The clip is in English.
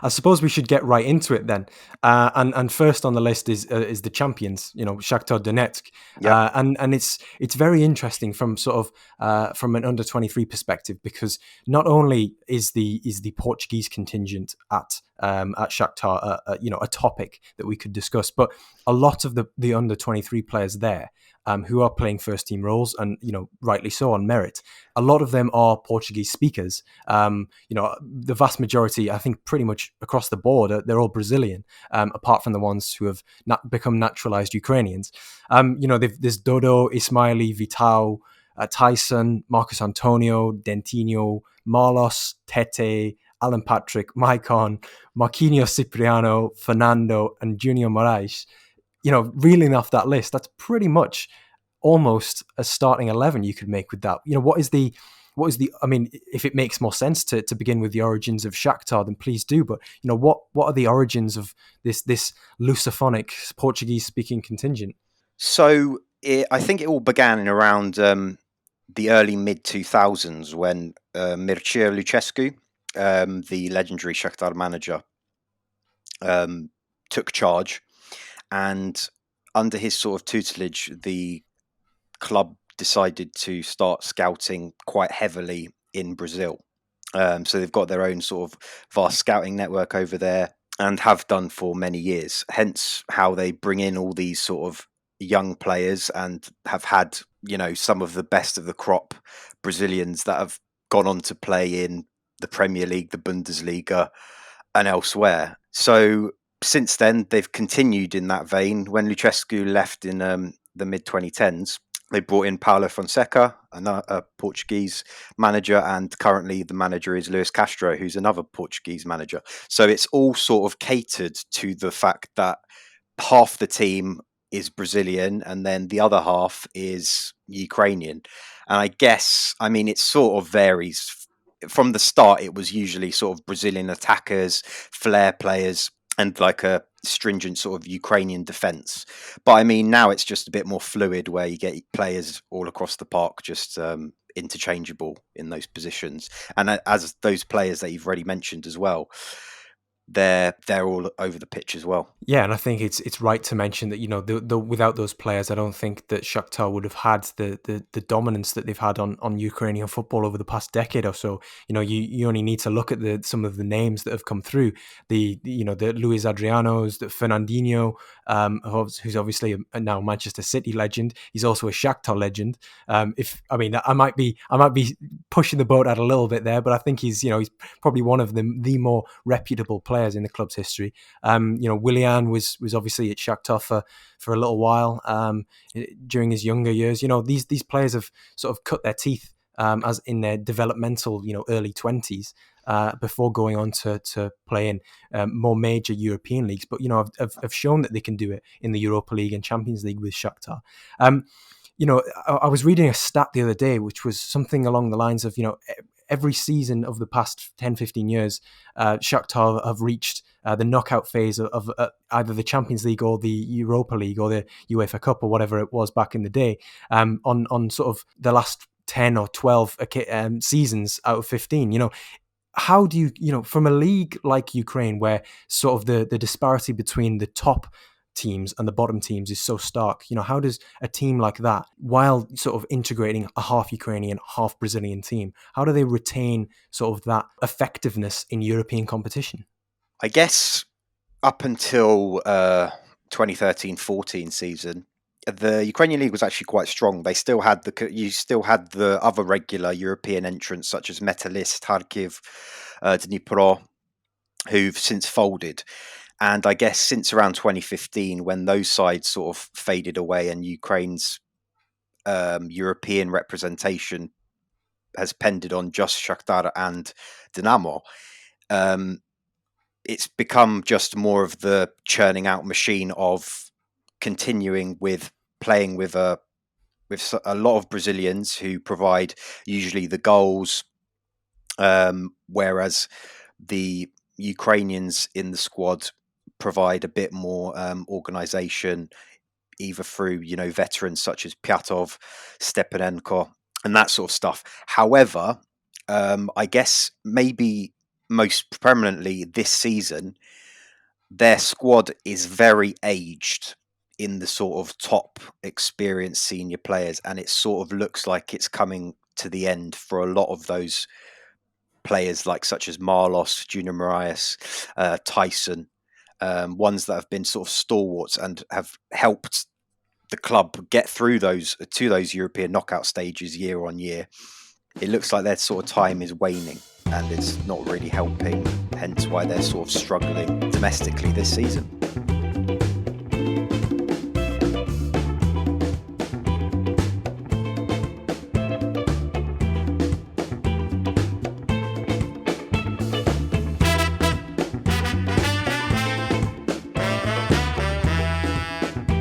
I suppose we should get right into it then. And first on the list is the champions, Shakhtar Donetsk, Yep. and it's very interesting from sort of from an under 23 perspective, because not only is the Portuguese contingent at Shakhtar a topic that we could discuss, but a lot of the under 23 players there. Who are playing first team roles, and rightly so, on merit. A lot of them are Portuguese speakers. The vast majority, I think, pretty much across the board, they're all Brazilian, apart from the ones who have become naturalized Ukrainians. There's Dodo, Ismaili, Vital, Tyson, Marcus Antonio, Dentinho, Marlos, Tete, Alan Patrick, Maicon, Marquinhos Cipriano, Fernando, and Junior Moraes. Reeling off that list, that's pretty much almost a starting 11 you could make with that. What is the I mean, if it makes more sense to begin with the origins of Shakhtar, then please do. But what are the origins of this Lusophonic Portuguese speaking contingent? So I think it all began in around the early mid 2000s when Mircea Lucescu, the legendary Shakhtar manager, took charge, and under his sort of tutelage, the club decided to start scouting quite heavily in Brazil. So they've got their own sort of vast scouting network over there, and have done for many years. Hence how they bring in all these sort of young players, and have had, some of the best of the crop Brazilians that have gone on to play in the Premier League, the Bundesliga, and elsewhere. So since then, they've continued in that vein. When Lucescu left in the mid 2010s, they brought in Paulo Fonseca, a Portuguese manager, and currently the manager is Luis Castro, who's another Portuguese manager. So it's all sort of catered to the fact that half the team is Brazilian and then the other half is Ukrainian. And I guess, it sort of varies. From the start, it was usually sort of Brazilian attackers, flair players, and like a stringent sort of Ukrainian defense. But now it's just a bit more fluid, where you get players all across the park, just interchangeable in those positions. And as those players that you've already mentioned as well, they're all over the pitch as well. Yeah, and I think it's right to mention that without those players, I don't think that Shakhtar would have had the dominance that they've had on Ukrainian football over the past decade or so. You only need to look at some of the names that have come through, the Luis Adrianos, the Fernandinho, who's obviously a now Manchester City legend. He's also a Shakhtar legend. I might be pushing the boat out a little bit there, but I think he's probably one of the more reputable players in the club's history. Willian was obviously at Shakhtar for a little while during his younger years. These players have sort of cut their teeth as in their developmental early 20s before going on to play in more major European leagues, but have shown that they can do it in the Europa League and Champions League with Shakhtar. I was reading a stat the other day, which was something along the lines of every season of the past 10-15 years, Shakhtar have reached the knockout phase of either the Champions League or the Europa League or the UEFA Cup or whatever it was back in the day, on sort of the last 10 or 12 seasons out of 15. How do you, from a league like Ukraine, where sort of the disparity between the top teams and the bottom teams is so stark, how does a team like that, while sort of integrating a half Ukrainian, half Brazilian team, how do they retain sort of that effectiveness in European competition? I guess up until 2013-14 season, the Ukrainian league was actually quite strong. They still had the other regular European entrants such as Metalist, Kharkiv, Dnipro, who've since folded. And I guess since around 2015, when those sides sort of faded away and Ukraine's European representation has pended on just Shakhtar and Dynamo, it's become just more of the churning out machine of continuing with playing with a lot of Brazilians who provide usually the goals, whereas the Ukrainians in the squad provide a bit more organisation, either through veterans such as Pyatov, Stepanenko, and that sort of stuff. However, I guess maybe most prominently this season, their squad is very aged in the sort of top experienced senior players, and it sort of looks like it's coming to the end for a lot of those players, like such as Marlos, Junior Marias, Tyson, ones that have been sort of stalwarts and have helped the club get through those European knockout stages year on year. It looks like their sort of time is waning and it's not really helping, hence why they're sort of struggling domestically this season.